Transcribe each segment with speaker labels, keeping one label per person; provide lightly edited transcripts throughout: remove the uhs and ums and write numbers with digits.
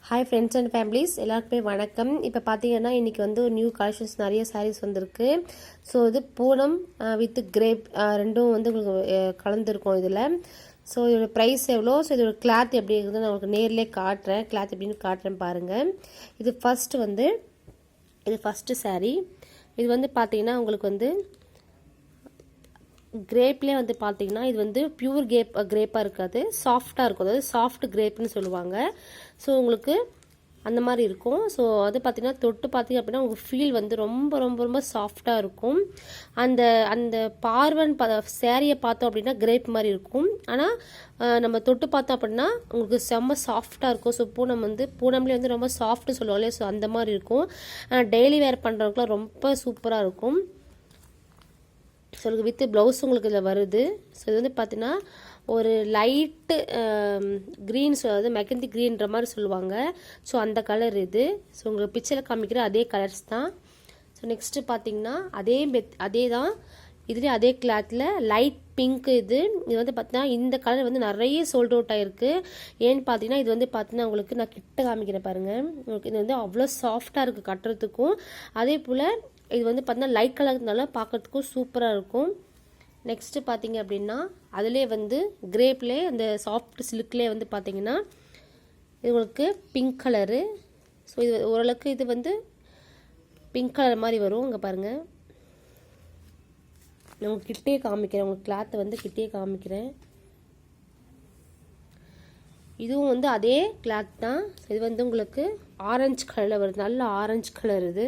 Speaker 1: Hi friends and families எல்லாருக்குமே வணக்கம். இப்போ பார்த்தீங்கன்னா இன்றைக்கி வந்து ஒரு நியூ கலெக்ஷன்ஸ் நிறைய சாரீஸ் வந்திருக்கு. ஸோ இது பூனம் வித் கிரேப் ரெண்டும் வந்து உங்களுக்கு கலந்துருக்கும் இதில். ஸோ இதோட ப்ரைஸ் எவ்வளோ, ஸோ இதோட கிளாத் எப்படி இருக்குதுன்னு நான் உங்களுக்கு நேர்லேயே காட்டுறேன். கிளாத் எப்படின்னு காட்டுறேன் பாருங்கள். இது ஃபஸ்ட்டு சாரீ. இது வந்து பார்த்தீங்கன்னா உங்களுக்கு வந்து கிரேப்லேயே வந்து பார்த்தீங்கன்னா இது வந்து பியூர் கிரேப்பாக இருக்காது, சாஃப்டாக இருக்கும். அதாவது சாஃப்ட் கிரேப்னு சொல்லுவாங்க. ஸோ உங்களுக்கு அந்த மாதிரி இருக்கும். ஸோ அது பார்த்தீங்கன்னா தொட்டு பார்த்தீங்க அப்படின்னா உங்களுக்கு ஃபீல் வந்து ரொம்ப ரொம்ப ரொம்ப சாஃப்டாக இருக்கும். அந்த அந்த சேரீயை பார்த்தோம் அப்படின்னா கிரேப் மாதிரி இருக்கும். ஆனால் நம்ம தொட்டு பார்த்தோம் அப்படின்னா உங்களுக்கு செம்ம சாஃப்டாக இருக்கும். ஸோ பூனம்லேயே வந்து ரொம்ப சாஃப்ட்னு சொல்லுவாங்களே, ஸோ அந்த மாதிரி இருக்கும். டெய்லி வேர் பண்ணுறவங்களுக்குலாம் ரொம்ப சூப்பராக இருக்கும். ஸோ உங்களுக்கு வித் ப்ளவுஸ் உங்களுக்கு இதில் வருது. ஸோ இது வந்து பார்த்தீங்கன்னா ஒரு லைட்டு க்ரீன், அதாவது மெகந்தி க்ரீன்ற மாதிரி சொல்லுவாங்க. ஸோ அந்த கலர் இது. ஸோ உங்களுக்கு பிக்சரில் காமிக்கிற அதே கலர்ஸ் தான். ஸோ நெக்ஸ்ட்டு பார்த்தீங்கன்னா அதே தான் இதுலேயே அதே கிளாத்தில் லைட் பிங்க். இது வந்து பார்த்தீங்கன்னா இந்த கலர் வந்து நிறைய சோல்ட் அவுட் ஆகிருக்கு. ஏன்னு பார்த்தீங்கன்னா இது வந்து பார்த்தீங்கன்னா உங்களுக்கு நான் கிட்ட காமிக்கிறேன் பாருங்கள். உங்களுக்கு இது வந்து அவ்வளோ சாஃப்டாக இருக்குது கட்டுறதுக்கும். அதே போல் இது வந்து பார்த்தீங்கன்னா லைட் கலர்னால பார்க்குறதுக்கும் சூப்பராக இருக்கும். நெக்ஸ்ட்டு பார்த்தீங்க அப்படின்னா அதிலே வந்து கிரேப்லே அந்த சாஃப்ட் சில்க்லேயே வந்து பார்த்தீங்கன்னா இது உங்களுக்கு பிங்க் கலரு. ஸோ இது ஓரளவுக்கு இது வந்து பிங்க் கலர் மாதிரி வரும். இங்கே பாருங்கள், நான் உங்களுக்கு கிட்டே காமிக்கிறேன். உங்களுக்கு கிளாத்தை வந்து கிட்டே காமிக்கிறேன். இதுவும் வந்து அதே கிளாத் தான். இது வந்து உங்களுக்கு ஆரஞ்சு கலரில் வருது, நல்ல ஆரஞ்சு கலர். இது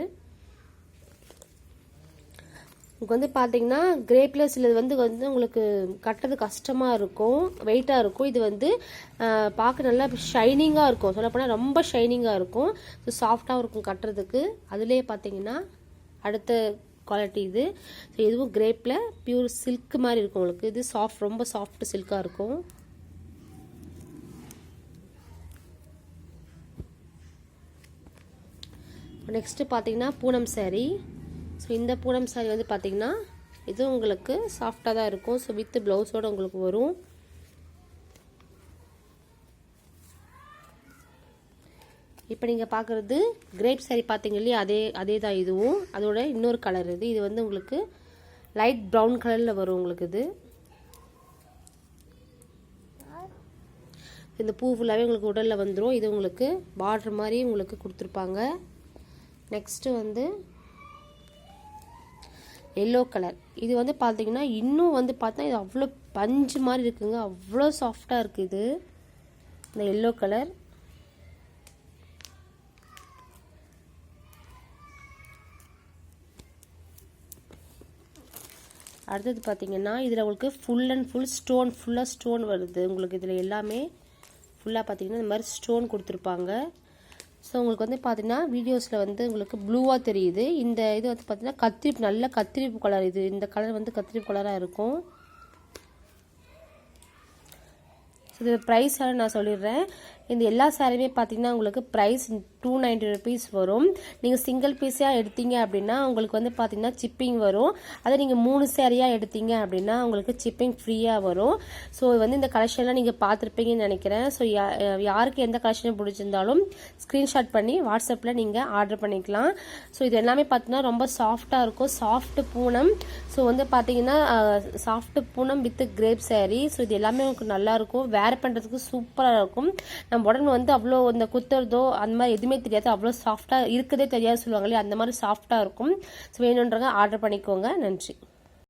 Speaker 1: உங்களுக்கு வந்து பார்த்தீங்கன்னா கிரேப்பில் சிலது வந்து உங்களுக்கு கட்டுறது கஷ்டமாக இருக்கும், வெயிட்டாக இருக்கும். இது வந்து பார்க்க நல்லா ஷைனிங்காக இருக்கும். சொல்லப்போனால் ரொம்ப ஷைனிங்காக இருக்கும். ஸோ சாஃப்டாகவும் இருக்கும் கட்டுறதுக்கு. அதுலேயே பார்த்தீங்கன்னா அடுத்த குவாலிட்டி இது. ஸோ இதுவும் கிரேப்பில் பியூர் சில்க் மாதிரி இருக்கும். உங்களுக்கு இது ரொம்ப சாஃப்ட் சில்காக இருக்கும். நெக்ஸ்ட்டு பார்த்தீங்கன்னா பூனம் சாரீ. ஸோ இந்த பூனம் சாரீ வந்து பார்த்தீங்கன்னா இது உங்களுக்கு சாஃப்டாக தான் இருக்கும். ஸோ வித் ப்ளவுஸோடு உங்களுக்கு வரும். இப்போ நீங்கள் பார்க்குறது கிரேப் சாரீ பார்த்தீங்க இல்லையா, அதே தான் இதுவும். அதோட இன்னொரு கலர் இது வந்து உங்களுக்கு லைட் ப்ரௌன் கலரில் வரும். உங்களுக்கு இது இந்த பூ ஃபுல்லாகவே உங்களுக்கு உடலில் வந்துடும். இது உங்களுக்கு பார்டர் மாதிரி உங்களுக்கு கொடுத்துருப்பாங்க. நெக்ஸ்ட்டு வந்து எல்லோ கலர். இது வந்து பார்த்தீங்கன்னா இன்னும் வந்து பார்த்தா இது அவ்வளோ பஞ்சு மாதிரி இருக்குங்க, அவ்வளோ சாஃப்டாக இருக்குது இது இந்த எல்லோ கலர். அடுத்தது பார்த்தீங்கன்னா இதில் உங்களுக்கு ஃபுல் அண்ட் ஃபுல் ஸ்டோன், ஃபுல்லாக ஸ்டோன் வருது. உங்களுக்கு இதில் எல்லாமே ஃபுல்லாக பார்த்தீங்கன்னா இந்த மாதிரி ஸ்டோன் கொடுத்துருப்பாங்க. ஸோ உங்களுக்கு வந்து பார்த்தீங்கன்னா வீடியோஸில் வந்து உங்களுக்கு ப்ளூவாக தெரியுது. இந்த இது வந்து பார்த்தீங்கன்னா நல்ல கத்திரிப்பு கலர். இந்த கலர் வந்து கத்திரிப்பு கலராக இருக்கும். ஸோ இது ப்ரைஸ் நான் சொல்லிடுறேன். இந்த எல்லா சாரியுமே பார்த்தீங்கன்னா உங்களுக்கு ப்ரைஸ் 290 rupees வரும். நீங்கள் சிங்கிள் பீஸாக எடுத்தீங்க அப்படின்னா உங்களுக்கு வந்து பார்த்தீங்கன்னா சிப்பிங் வரும். அதை நீங்கள் 3 சாரியாக எடுத்தீங்க அப்படின்னா உங்களுக்கு சிப்பிங் ஃப்ரீயாக வரும். ஸோ வந்து இந்த கலெக்ஷன்லாம் நீங்கள் பார்த்துருப்பீங்கன்னு நினைக்கிறேன். ஸோ யாருக்கு எந்த கலெக்ஷன் பிடிச்சிருந்தாலும் ஸ்க்ரீன்ஷாட் பண்ணி வாட்ஸ்அப்பில் நீங்கள் ஆர்டர் பண்ணிக்கலாம். ஸோ இது எல்லாமே பார்த்தீங்கன்னா ரொம்ப சாஃப்டாக இருக்கும், சாஃப்ட் பூனம். ஸோ வந்து பார்த்தீங்கன்னா soft Poonam with crepe saree. So இது எல்லாமே உங்களுக்கு நல்லாயிருக்கும், வேர் பண்ணுறதுக்கு சூப்பராக இருக்கும். நம்ம உடனே வந்து அவ்வளோ இந்த குத்துறதோ அந்த மாதிரி எதுவுமே தெரியாது, அவ்வளோ சாஃப்டாக இருக்கதே தெரியாது சொல்லுவாங்களே, அந்த மாதிரி சாஃப்டாக இருக்கும். ஸோ வேணுன்றவங்க ஆர்டர் பண்ணிக்கோங்க. நன்றி.